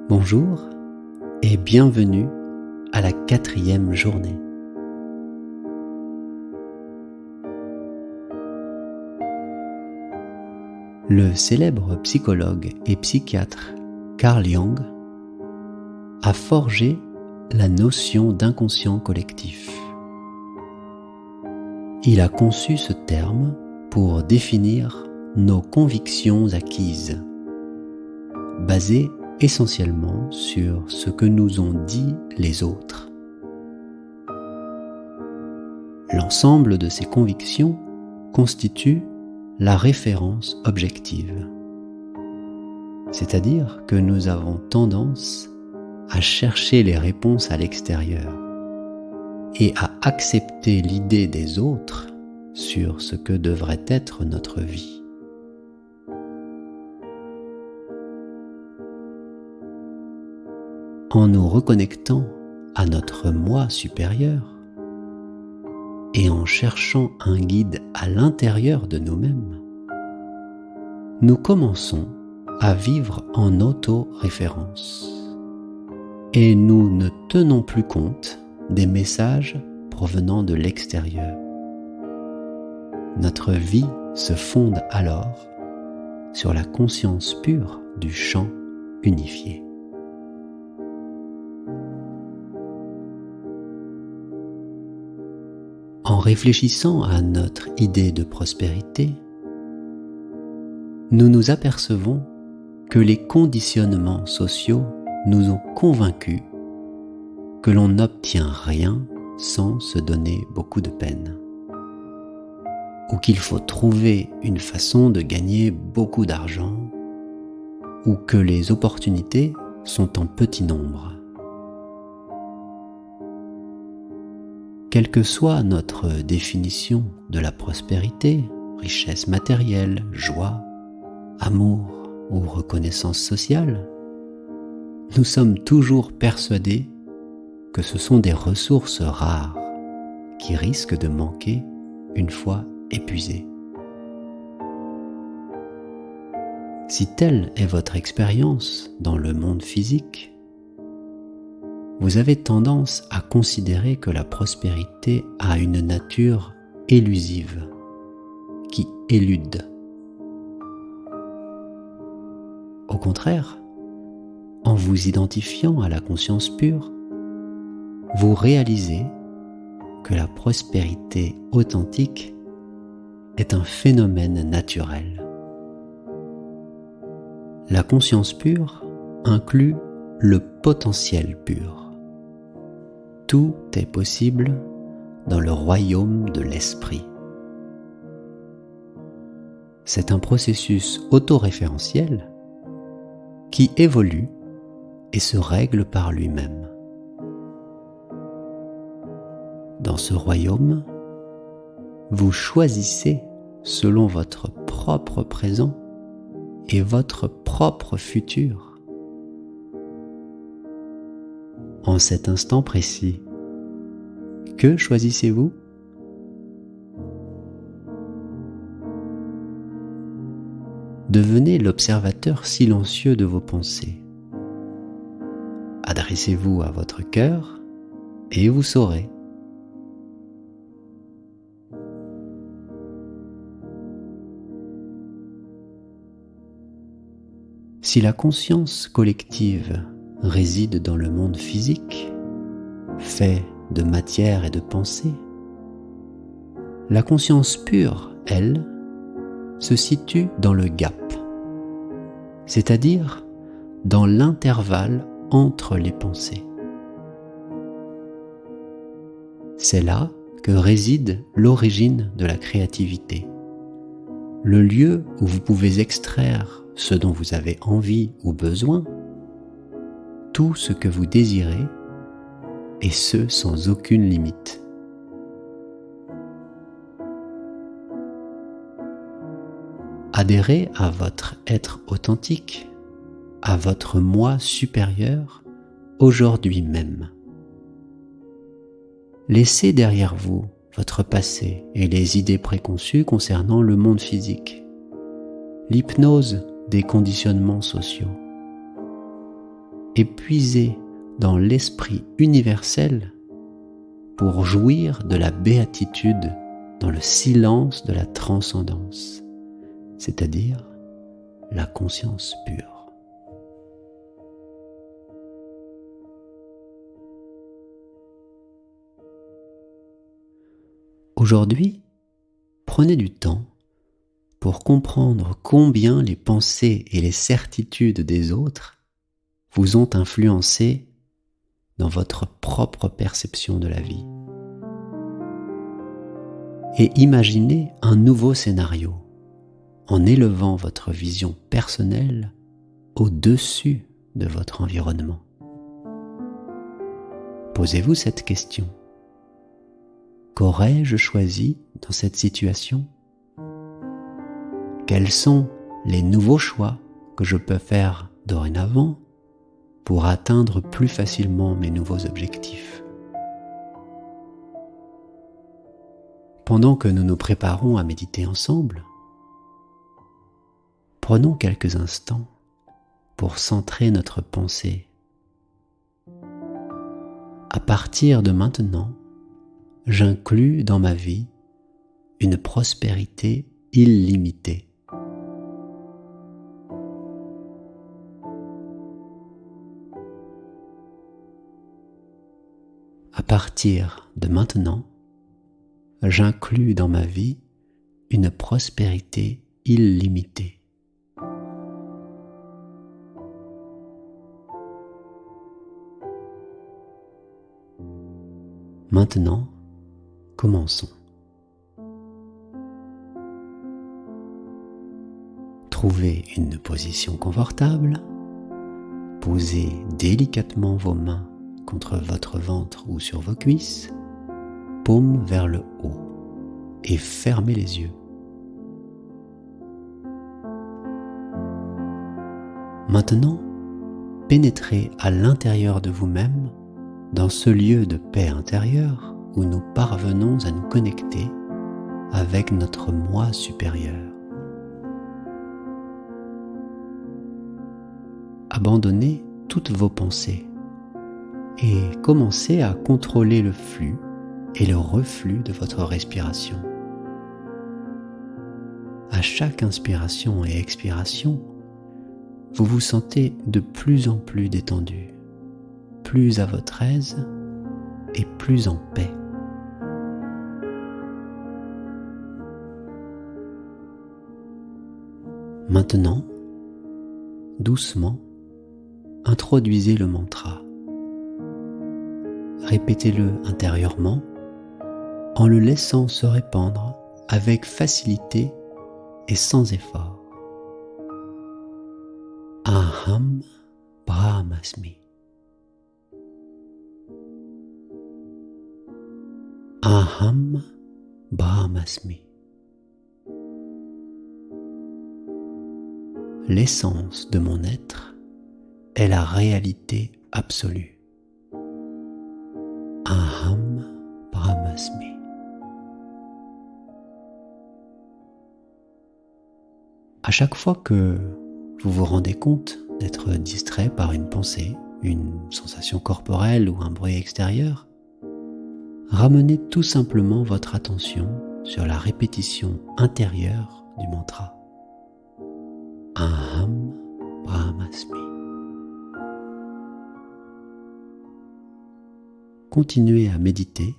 Bonjour et bienvenue à la 4e journée. Le célèbre psychologue et psychiatre Carl Jung a forgé la notion d'inconscient collectif. Il a conçu ce terme pour définir nos convictions acquises, basées essentiellement sur ce que nous ont dit les autres. L'ensemble de ces convictions constitue la référence objective, c'est-à-dire que nous avons tendance à chercher les réponses à l'extérieur et à accepter l'idée des autres sur ce que devrait être notre vie. En nous reconnectant à notre moi supérieur et en cherchant un guide à l'intérieur de nous-mêmes, nous commençons à vivre en auto-référence et nous ne tenons plus compte des messages provenant de l'extérieur. Notre vie se fonde alors sur la conscience pure du champ unifié. En réfléchissant à notre idée de prospérité, nous nous apercevons que les conditionnements sociaux nous ont convaincus que l'on n'obtient rien sans se donner beaucoup de peine, ou qu'il faut trouver une façon de gagner beaucoup d'argent, ou que les opportunités sont en petit nombre. Quelle que soit notre définition de la prospérité, richesse matérielle, joie, amour ou reconnaissance sociale, nous sommes toujours persuadés que ce sont des ressources rares qui risquent de manquer une fois épuisées. Si telle est votre expérience dans le monde physique, vous avez tendance à considérer que la prospérité a une nature élusive, qui élude. Au contraire, en vous identifiant à la conscience pure, vous réalisez que la prospérité authentique est un phénomène naturel. La conscience pure inclut le potentiel pur. Tout est possible dans le royaume de l'esprit. C'est un processus autoréférentiel qui évolue et se règle par lui-même. Dans ce royaume, vous choisissez selon votre propre présent et votre propre futur. En cet instant précis, que choisissez-vous ? Devenez l'observateur silencieux de vos pensées. Adressez-vous à votre cœur et vous saurez. Si la conscience collective réside dans le monde physique, fait de matière et de pensée, la conscience pure, elle, se situe dans le gap, c'est-à-dire dans l'intervalle entre les pensées. C'est là que réside l'origine de la créativité, le lieu où vous pouvez extraire ce dont vous avez envie ou besoin, tout ce que vous désirez, et ce sans aucune limite. Adhérez à votre être authentique, à votre moi supérieur, aujourd'hui même. Laissez derrière vous votre passé et les idées préconçues concernant le monde physique, l'hypnose des conditionnements sociaux. et puiser dans l'esprit universel pour jouir de la béatitude dans le silence de la transcendance, c'est-à-dire la conscience pure. Aujourd'hui, prenez du temps pour comprendre combien les pensées et les certitudes des autres vous ont influencé dans votre propre perception de la vie. Et imaginez un nouveau scénario en élevant votre vision personnelle au-dessus de votre environnement. Posez-vous cette question. Qu'aurais-je choisi dans cette situation ? Quels sont les nouveaux choix que je peux faire dorénavant pour atteindre plus facilement mes nouveaux objectifs ? Pendant que nous nous préparons à méditer ensemble, prenons quelques instants pour centrer notre pensée. À partir de maintenant, j'inclus dans ma vie une prospérité illimitée. À partir de maintenant, j'inclus dans ma vie une prospérité illimitée. Maintenant, commençons. Trouvez une position confortable, posez délicatement vos mains contre votre ventre ou sur vos cuisses, paume vers le haut et fermez les yeux. Maintenant, pénétrez à l'intérieur de vous-même dans ce lieu de paix intérieure où nous parvenons à nous connecter avec notre moi supérieur. Abandonnez toutes vos pensées et commencez à contrôler le flux et le reflux de votre respiration. À chaque inspiration et expiration, vous vous sentez de plus en plus détendu, plus à votre aise et plus en paix. Maintenant, doucement, introduisez le mantra. Répétez-le intérieurement en le laissant se répandre avec facilité et sans effort. Aham Brahmasmi. Aham Brahmasmi. L'essence de mon être est la réalité absolue. Aham Brahmasmi. À chaque fois que vous vous rendez compte d'être distrait par une pensée, une sensation corporelle ou un bruit extérieur, ramenez tout simplement votre attention sur la répétition intérieure du mantra. Aham Brahmasmi. Continuez à méditer,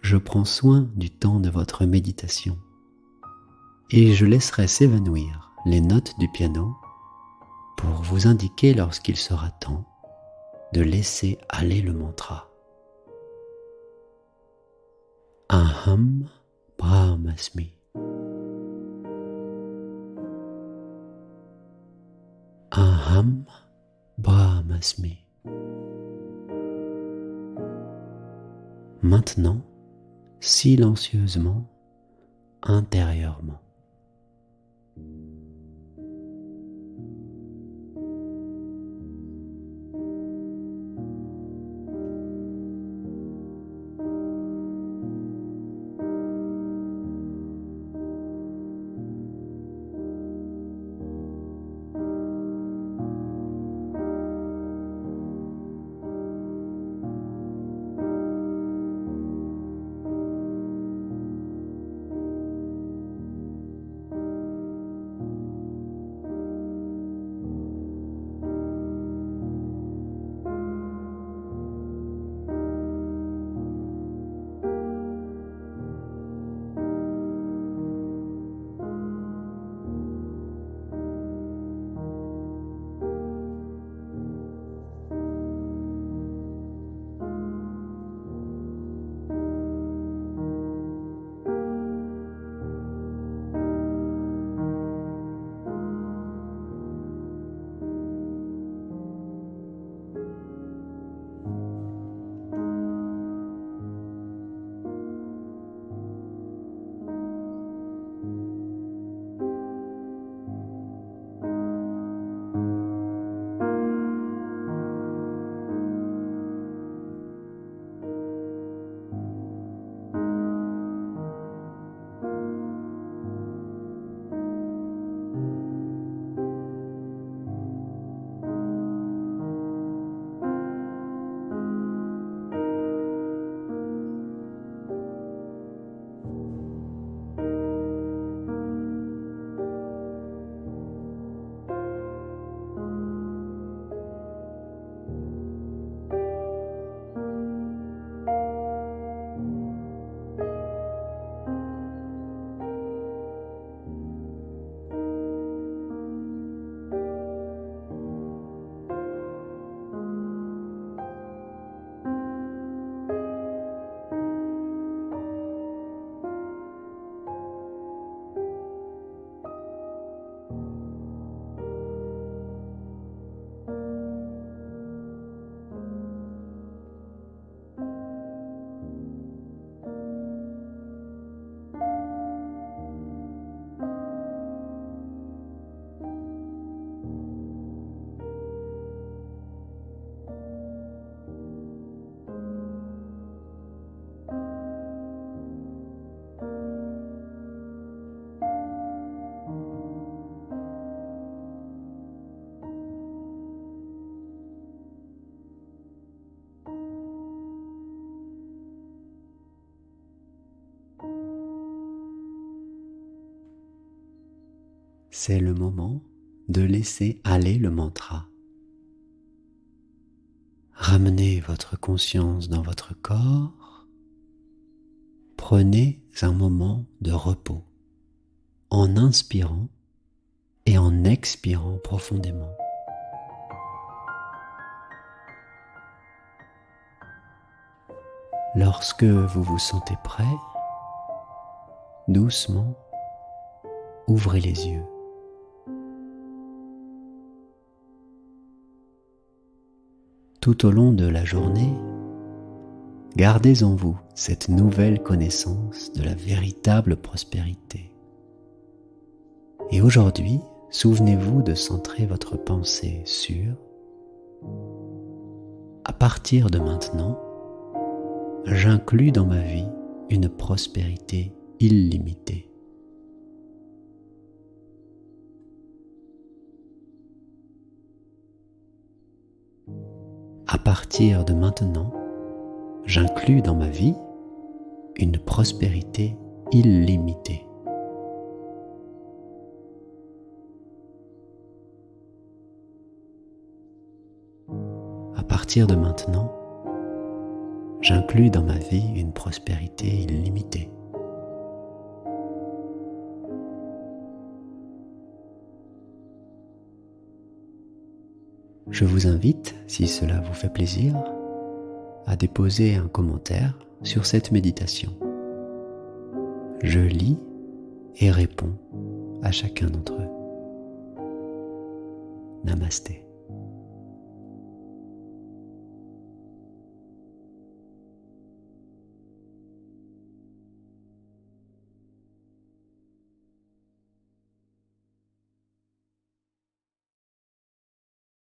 je prends soin du temps de votre méditation et je laisserai s'évanouir les notes du piano pour vous indiquer lorsqu'il sera temps de laisser aller le mantra. Aham Brahmasmi. Aham Brahmasmi. Maintenant, silencieusement, intérieurement. c'est le moment de laisser aller le mantra. Ramenez votre conscience dans votre corps. Prenez un moment de repos en inspirant et en expirant profondément. Lorsque vous vous sentez prêt, doucement, ouvrez les yeux. Tout au long de la journée, gardez en vous cette nouvelle connaissance de la véritable prospérité. Et aujourd'hui, souvenez-vous de centrer votre pensée sur « À partir de maintenant, j'inclus dans ma vie une prospérité illimitée. » À partir de maintenant, j'inclus dans ma vie une prospérité illimitée. À partir de maintenant, j'inclus dans ma vie une prospérité illimitée. Je vous invite, si cela vous fait plaisir, à déposer un commentaire sur cette méditation. Je lis et réponds à chacun d'entre eux. Namasté.